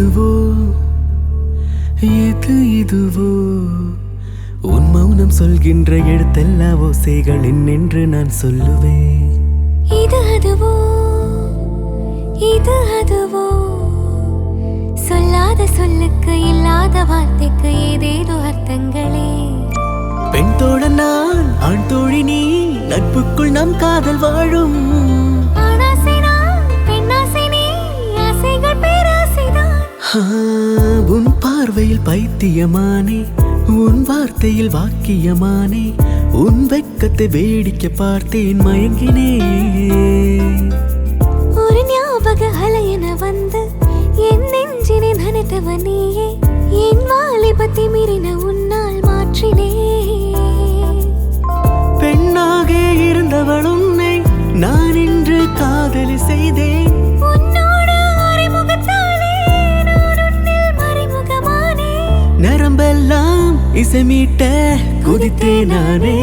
அதுவோ இதுவோ உன் மௌனம் சொல்கின்ற எழுத்தெல்லா ஓசைகளின் என்று நான் சொல்லுவேன். இது அதுவோ சொல்லாத சொல்லுக்கு இல்லாத வார்த்தைக்கு ஏதேதோ அர்த்தங்களே. பெண் தோழன் நான், ஆண் தோழி நீ, நட்புக்குள் நம் காதல் வாழும். உன் பார்வையில் பைத்தியமானே, உன் வார்த்தையில் வாக்கியமானே, உன் வெட்கத்தை வேடிக்கை பார்த்தேன் மயங்கினே. ஒரு ஞாபக அலையென வந்து என் நெஞ்சினை நனைத்தவ நீயே, என் வாலிபத்தை மீறின உன்னால் மாற்றினே. பெண்ணாக இருந்தவள் உன்னை நான் இன்று காதலி செய்தேன். நரம்பெல்லாம் இசைமீட்ட குதித்தே நானே.